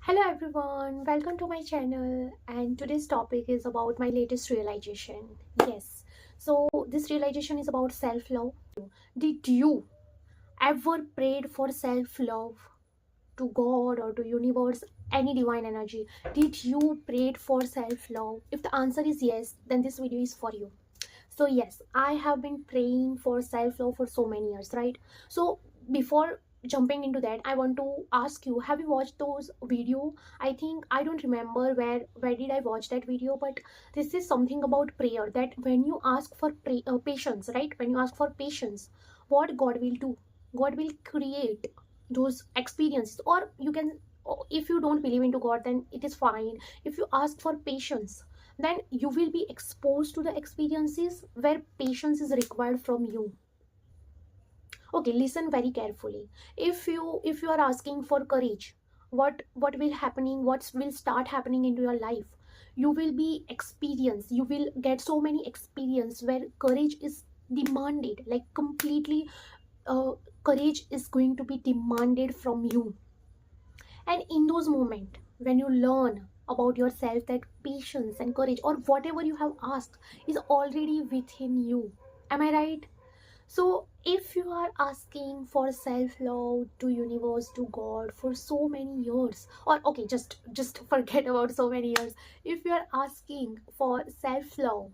Hello everyone, welcome to my channel, and today's topic is about my latest realization. Yes, so this realization is about self-love. Did you ever prayed for self-love to God or to universe, any divine energy? Did you prayed for self-love? If the answer is yes, then this video is for you. So yes, I have been praying for self-love for so many years, right? So before jumping into that, I want to ask you, have you watched those video? I think I don't remember where did I watch that video, but this is something about prayer, that when you ask for patience, right? When you ask for patience, what God will do? God will create those experiences. Or you can, if you don't believe into God, then it is fine. If you ask for patience, then you will be exposed to the experiences where patience is required from you. Okay, listen very carefully. If you are asking for courage, what will happening, what will start happening into your life? You will be experience, you will get so many experience where courage is demanded, like completely. uh, Courage is going to be demanded from you. And in those moments, when you learn about yourself, that patience and courage or whatever you have asked is already within you. Am I right? So if you are asking for self-love to universe, to God for so many years, or okay, just forget about so many years. If you are asking for self-love,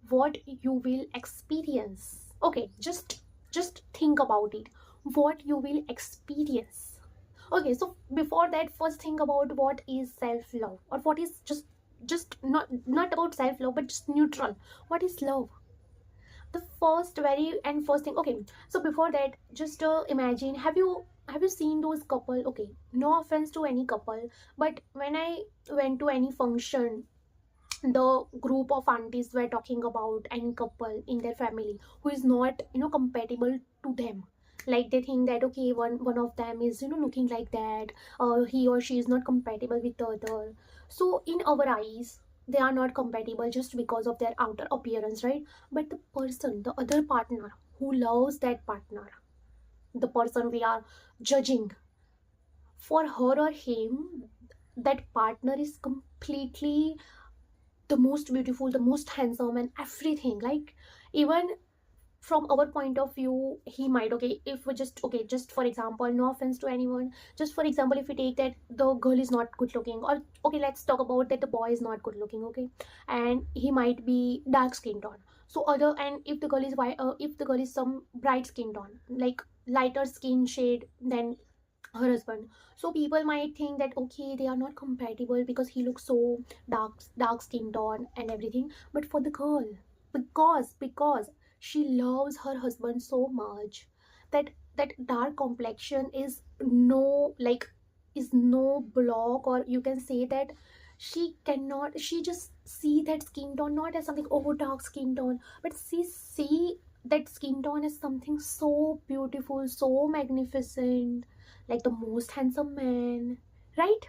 what you will experience? Okay, just think about it. What you will experience. Okay, so before that, first think about what is self-love, or what is just not about self-love, but just neutral. What is love? The first very and first thing. Okay, so before that, just imagine, have you seen those couple? Okay, no offense to any couple, but when I went to any function, the group of aunties were talking about any couple in their family who is not compatible to them. Like they think that okay, one of them is looking like that, he or she is not compatible with the other. So in our eyes, they are not compatible just because of their outer appearance, right? But the person, the other partner who loves that partner, the person we are judging, for her or him, that partner is completely the most beautiful, the most handsome, and everything. Like, even from our point of view, he might, okay, if we just, okay, just for example, no offense to anyone, just for example, if we take that the girl is not good looking, or okay, let's talk about that the boy is not good looking, okay, and he might be dark skin tone. So other, and if the girl is white, if the girl is some bright skin tone, like lighter skin shade than her husband, so people might think that okay, they are not compatible because he looks so dark skin tone and everything. But for the girl, because she loves her husband so much, that that dark complexion is no, like, is no block, or you can say that she cannot, she just see that skin tone not as something, oh, dark skin tone, but she see that skin tone is something so beautiful, so magnificent, like the most handsome man, right?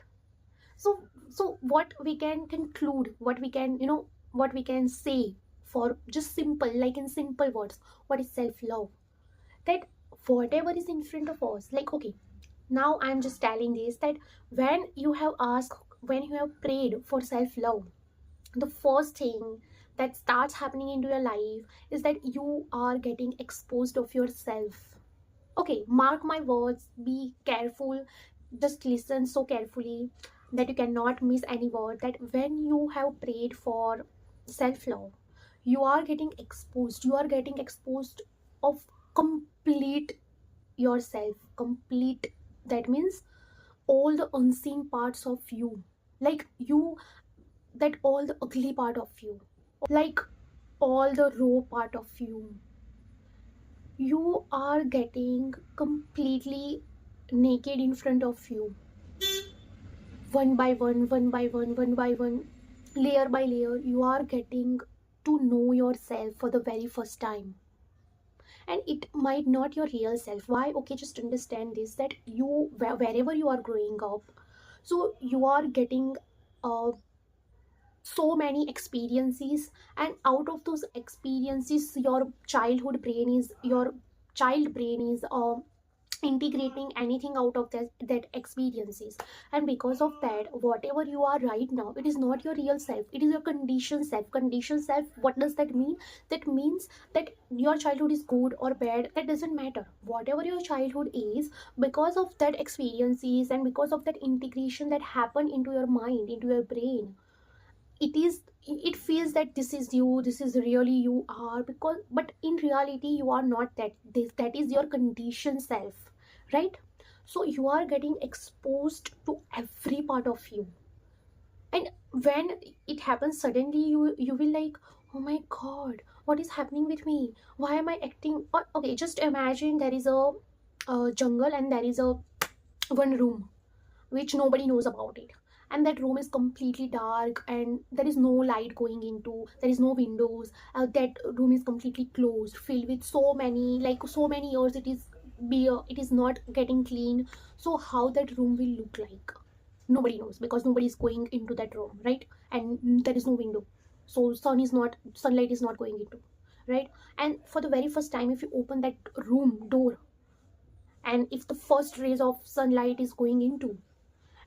So what we can conclude, what we can, what we can say, for just simple, like in simple words, what is self-love? That whatever is in front of us, like, okay, now I'm just telling this, that when you have asked, when you have prayed for self-love, the first thing that starts happening into your life is that you are getting exposed of yourself. Okay, mark my words, be careful, just listen so carefully that you cannot miss any word. That when you have prayed for self-love, you are getting exposed of complete yourself, complete. That means all the unseen parts of you, like you, that all the ugly part of you, like all the raw part of you are getting completely naked in front of you, one by one, one by one, layer by layer. You are getting to know yourself for the very first time, and it might not your real self. Why? Okay, just understand this, that you, wherever you are growing up, so you are getting uh, so many experiences, and out of those experiences, your child brain is integrating anything out of that experiences. And because of that, whatever you are right now, it is not your real self, it is your conditioned self. Conditioned self, what does that mean? That means that your childhood is good or bad, that doesn't matter. Whatever your childhood is, because of that experiences and because of that integration that happened into your mind, into your brain, it is, it feels that this is you, this is really you are. Because but in reality you are not that. That is your conditioned self, right? So you are getting exposed to every part of you. And when it happens suddenly, you will like, oh my god, what is happening with me? Why am I acting? Or, okay, just imagine there is a jungle and there is a one room which nobody knows about it. And that room is completely dark and there is no light going into, there is no windows. That room is completely closed, filled with so many, like so many years it is it is not getting clean. So how that room will look like, nobody knows, because nobody is going into that room, right? And there is no window, so sunlight is not going into, right? And for the very first time, if you open that room door, and if the first rays of sunlight is going into,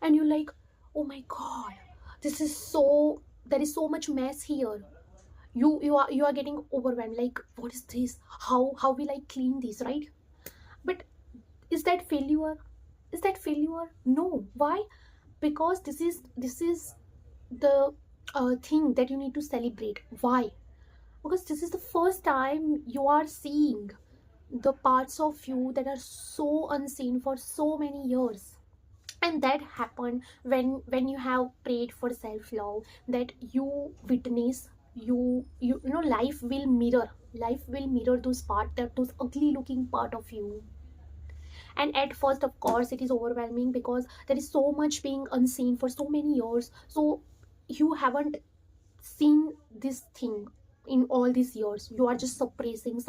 and you're like, oh my god, this is so, there is so much mess here. You are getting overwhelmed, like what is this, how will I clean this, right? But is that failure? Is that failure? No. Why? Because this is the thing that you need to celebrate. Why? Because this is the first time you are seeing the parts of you that are so unseen for so many years. And that happened when you have prayed for self love, that you witness, you know, life will mirror those part, that those ugly looking part of you. And at first, of course, it is overwhelming because there is so much being unseen for so many years. So you haven't seen this thing in all these years. You are just suppressing,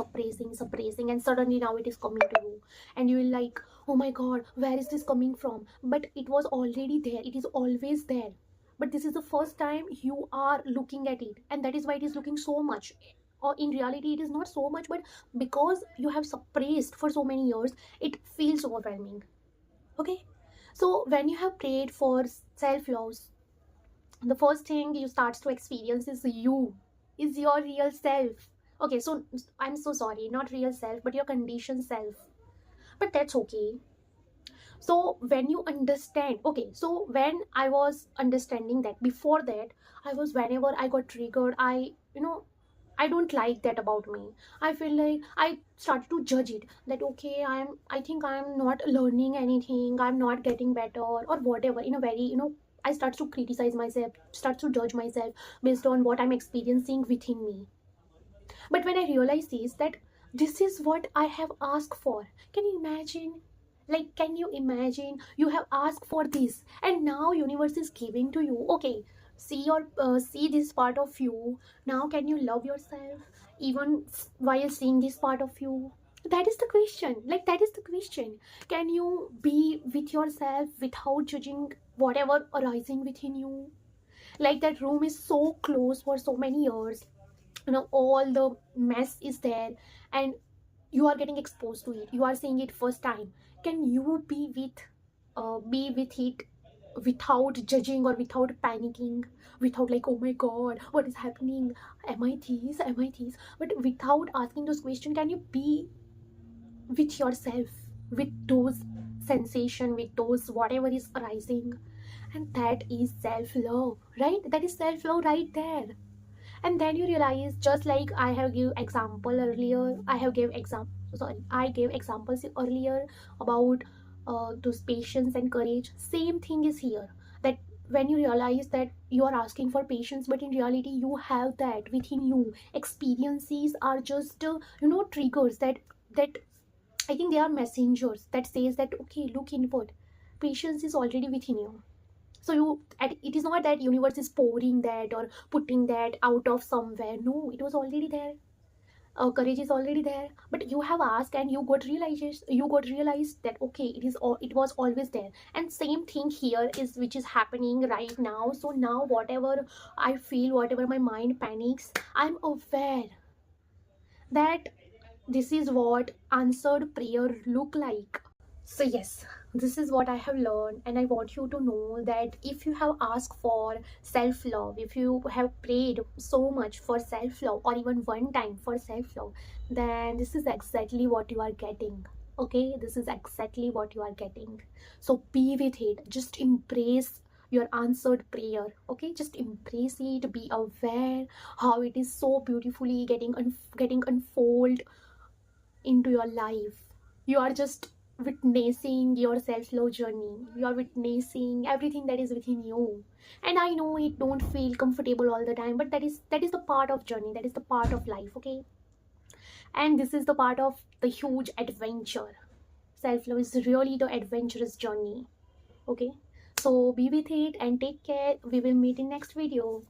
and suddenly now it is coming to you. And you will like, oh my god, where is this coming from? But it was already there, it is always there. But this is the first time you are looking at it, and that is why it is looking so much. Or in reality it is not so much, but because you have suppressed for so many years, it feels overwhelming. Okay. So when you have prayed for self love, the first thing you start to experience is you, is your real self. Okay, so I'm so sorry, not real self, but your conditioned self. But that's okay. So when you understand, okay, so when I was understanding that, before that, I was, whenever I got triggered, I don't like that about me. I feel like I started to judge it, that okay, I think I'm not learning anything, I'm not getting better, or whatever, in a very, I start to criticize myself, start to judge myself based on what I'm experiencing within me. But when I realized is that this is what I have asked for. Can you imagine? Like, can you imagine you have asked for this and now universe is giving to you? Okay, see this part of you. Now can you love yourself even while seeing this part of you? That is the question. Like, that is the question. Can you be with yourself without judging whatever arising within you? Like, that room is so close for so many years, all the mess is there, and you are getting exposed to it, you are seeing it first time. Can you be with it without judging or without panicking, without like, oh my god, what is happening, am I this, but without asking those questions? Can you be with yourself, with those sensation, with those whatever is arising? And that is self love, right? That is self love right there. And then you realize, just like I have give example earlier, I gave examples earlier about those patience and courage. Same thing is here, that when you realize that you are asking for patience, but in reality you have that within you. Experiences are just triggers, that I think they are messengers that says that okay, look inward. Patience is already within you. So it is not that universe is pouring that or putting that out of somewhere. No, it was already there. Courage is already there, but you have asked and you got realized that okay, it was always there. And same thing here is, which is happening right now. So now whatever I feel, whatever my mind panics, I'm aware that this is what answered prayer look like. So yes, this is what I have learned, and I want you to know that if you have asked for self-love, if you have prayed so much for self-love, or even one time for self-love, then this is exactly what you are getting. Okay, this is exactly what you are getting. So be with it. Just embrace your answered prayer. Okay, just embrace it. Be aware how it is so beautifully getting unfold into your life. You are just witnessing your self-love journey. You are witnessing everything that is within you. And I know it don't feel comfortable all the time, but that is the part of journey, that is the part of life. Okay, and this is the part of the huge adventure. Self-love is really the adventurous journey. Okay, so be with it and take care. We will meet in next video.